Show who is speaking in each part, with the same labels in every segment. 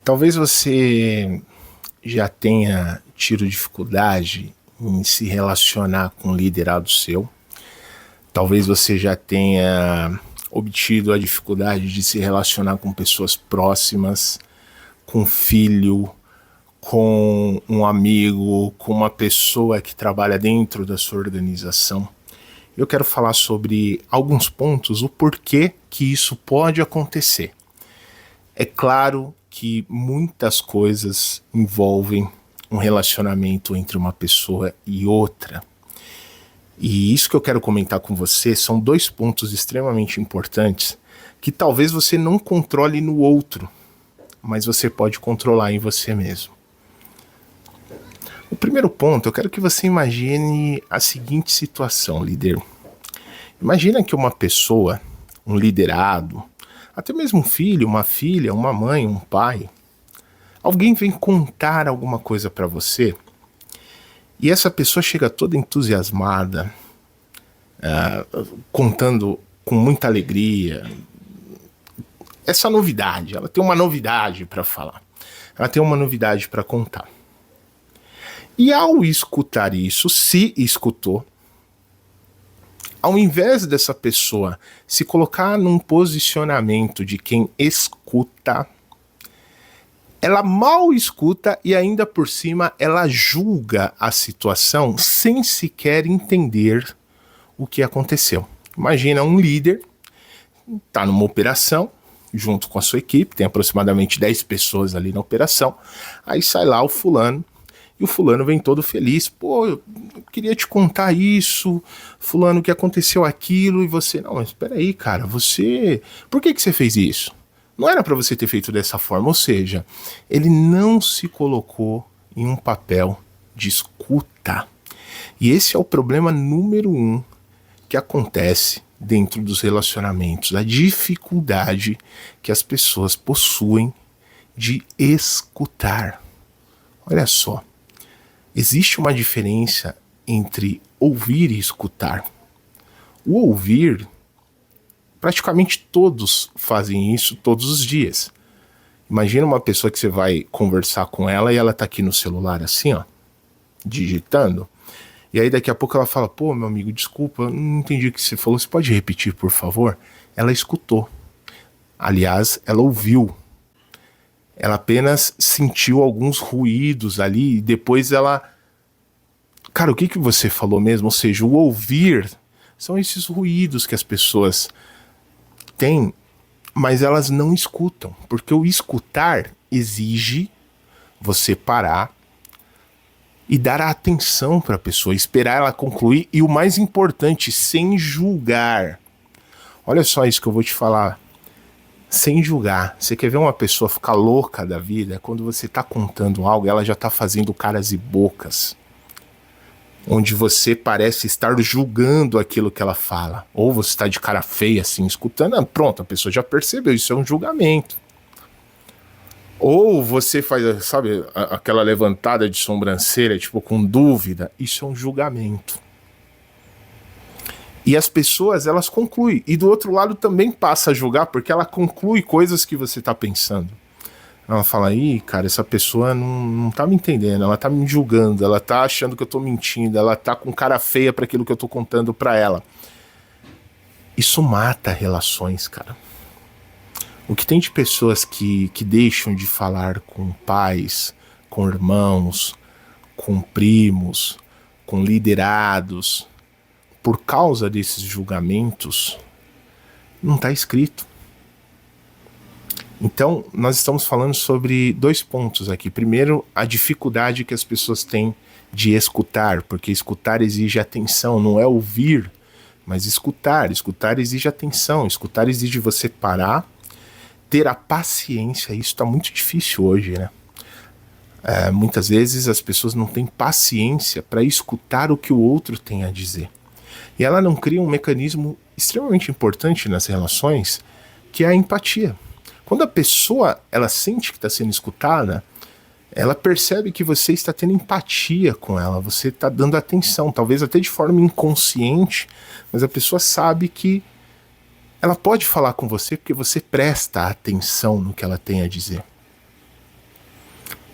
Speaker 1: Talvez você já tenha tido dificuldade em se relacionar com um liderado seu. Talvez você já tenha obtido a dificuldade de se relacionar com pessoas próximas, com um filho, com um amigo, com uma pessoa que trabalha dentro da sua organização. Eu quero falar sobre alguns pontos, o porquê que isso pode acontecer. É claro que muitas coisas envolvem um relacionamento entre uma pessoa e outra. E isso que eu quero comentar com você são dois pontos extremamente importantes que talvez você não controle no outro, mas você pode controlar em você mesmo. O primeiro ponto, eu quero que você imagine a seguinte situação, líder. Imagina que uma pessoa, um liderado, até mesmo um filho, uma filha, uma mãe, um pai, alguém vem contar alguma coisa para você e essa pessoa chega toda entusiasmada, contando com muita alegria essa novidade. Ela tem uma novidade para falar, ela tem uma novidade para contar. E ao escutar isso, se escutou, ao invés dessa pessoa se colocar num posicionamento de quem escuta, ela mal escuta e ainda por cima ela julga a situação sem sequer entender o que aconteceu. Imagina um líder, está numa operação, junto com a sua equipe, tem aproximadamente 10 pessoas ali na operação, aí sai lá o fulano, e o fulano vem todo feliz. Pô, eu queria te contar isso, fulano, que aconteceu aquilo, e você... Não, mas espera aí, cara, você... Por que você fez isso? Não era para você ter feito dessa forma, ou seja, ele não se colocou em um papel de escuta. E esse é o problema número 1 que acontece dentro dos relacionamentos, a dificuldade que as pessoas possuem de escutar. Olha só. Existe uma diferença entre ouvir e escutar. O ouvir, praticamente todos fazem isso todos os dias. Imagina uma pessoa que você vai conversar com ela e ela tá aqui no celular assim, ó, digitando. E aí daqui a pouco ela fala, pô, meu amigo, desculpa, eu não entendi o que você falou, você pode repetir, por favor? Ela escutou. Aliás, ela ouviu. Ela apenas sentiu alguns ruídos ali e depois ela... Cara, o que você falou mesmo? Ou seja, o ouvir são esses ruídos que as pessoas têm, mas elas não escutam. Porque o escutar exige você parar e dar a atenção para a pessoa, esperar ela concluir e o mais importante, sem julgar. Olha só isso que eu vou te falar. Sem julgar. Você quer ver uma pessoa ficar louca da vida? Quando você está contando algo, ela já está fazendo caras e bocas, onde você parece estar julgando aquilo que ela fala. Ou você está de cara feia assim, escutando, pronto, a pessoa já percebeu, isso é um julgamento. Ou você faz, sabe, aquela levantada de sobrancelha, tipo com dúvida, isso é um julgamento. E as pessoas, elas concluem. E do outro lado também passa a julgar, porque ela conclui coisas que você tá pensando. Ela fala, ih, cara, essa pessoa não tá me entendendo, ela tá me julgando, ela tá achando que eu tô mentindo, ela tá com cara feia para aquilo que eu tô contando pra ela. Isso mata relações, cara. O que tem de pessoas que deixam de falar com pais, com irmãos, com primos, com liderados, por causa desses julgamentos, não está escrito. Então, nós estamos falando sobre dois pontos aqui. Primeiro, a dificuldade que as pessoas têm de escutar, porque escutar exige atenção, não é ouvir, mas escutar. Escutar exige atenção, escutar exige você parar, ter a paciência. Isso está muito difícil hoje, né? Muitas vezes as pessoas não têm paciência para escutar o que o outro tem a dizer. E ela não cria um mecanismo extremamente importante nas relações, que é a empatia. Quando a pessoa ela sente que está sendo escutada, ela percebe que você está tendo empatia com ela, você está dando atenção, talvez até de forma inconsciente, mas a pessoa sabe que ela pode falar com você porque você presta atenção no que ela tem a dizer.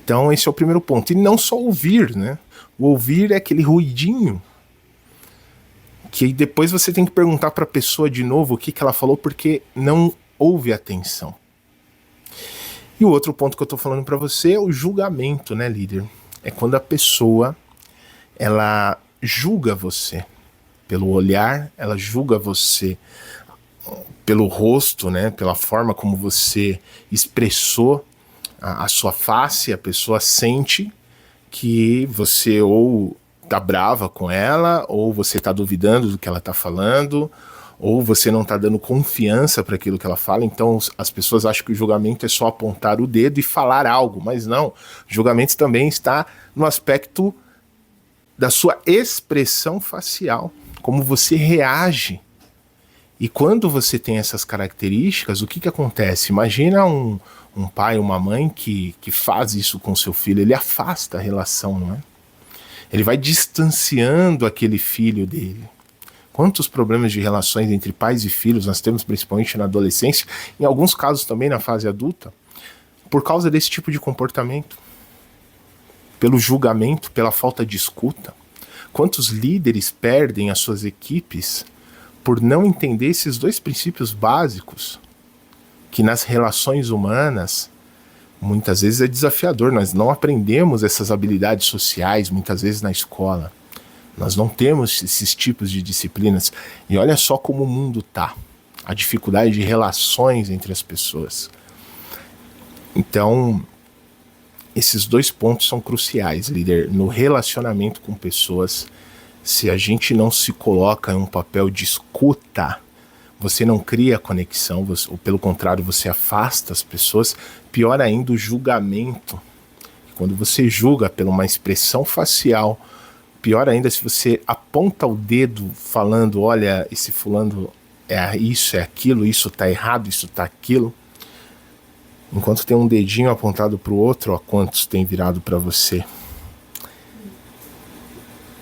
Speaker 1: Então esse é o primeiro ponto. E não só ouvir, né? O ouvir é aquele ruidinho que depois você tem que perguntar para a pessoa de novo o que ela falou, porque não houve atenção. E o outro ponto que eu tô falando para você é o julgamento, né, líder? É quando a pessoa, ela julga você pelo olhar, ela julga você pelo rosto, né, pela forma como você expressou a sua face, a pessoa sente que você ou tá brava com ela, ou você tá duvidando do que ela tá falando, ou você não tá dando confiança para aquilo que ela fala. Então as pessoas acham que o julgamento é só apontar o dedo e falar algo, mas não. O julgamento também está no aspecto da sua expressão facial, como você reage. E quando você tem essas características, o que acontece? Imagina um pai, uma mãe que faz isso com seu filho, ele afasta a relação, não é? Ele vai distanciando aquele filho dele. Quantos problemas de relações entre pais e filhos nós temos, principalmente na adolescência, em alguns casos também na fase adulta, por causa desse tipo de comportamento, pelo julgamento, pela falta de escuta. Quantos líderes perdem as suas equipes por não entender esses dois princípios básicos, que nas relações humanas muitas vezes é desafiador. Nós não aprendemos essas habilidades sociais muitas vezes na escola. Nós não temos esses tipos de disciplinas. E olha só como o mundo tá. A dificuldade de relações entre as pessoas. Então, esses dois pontos são cruciais, líder. No relacionamento com pessoas, se a gente não se coloca em um papel de escuta, você não cria conexão, ou pelo contrário, você afasta as pessoas. Pior ainda, o julgamento. Quando você julga por uma expressão facial, pior ainda se você aponta o dedo falando, olha, esse fulano é isso, é aquilo, isso tá errado, isso tá aquilo. Enquanto tem um dedinho apontado pro outro, ó, quantos tem virado para você.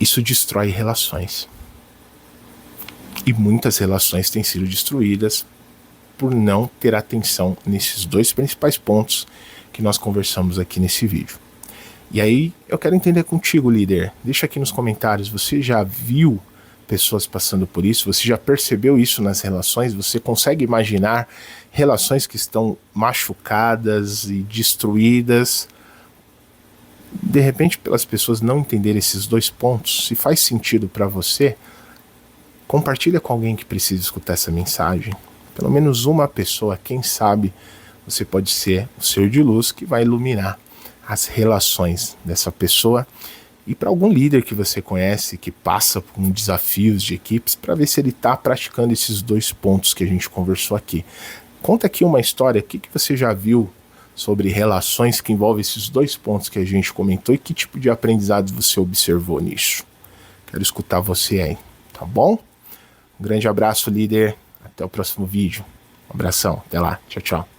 Speaker 1: Isso destrói relações. E muitas relações têm sido destruídas por não ter atenção nesses dois principais pontos que nós conversamos aqui nesse vídeo. E aí, eu quero entender contigo, líder. Deixa aqui nos comentários, você já viu pessoas passando por isso? Você já percebeu isso nas relações? Você consegue imaginar relações que estão machucadas e destruídas? De repente, pelas pessoas não entenderem esses dois pontos, se faz sentido para você, compartilha com alguém que precisa escutar essa mensagem. Pelo menos uma pessoa, quem sabe, você pode ser o ser de luz que vai iluminar as relações dessa pessoa, e para algum líder que você conhece que passa por desafios de equipes, para ver se ele está praticando esses dois pontos que a gente conversou aqui. Conta aqui uma história, o que você já viu sobre relações que envolvem esses dois pontos que a gente comentou e que tipo de aprendizado você observou nisso. Quero escutar você aí, tá bom? Um grande abraço, líder, até o próximo vídeo. Um abração, até lá, tchau, tchau.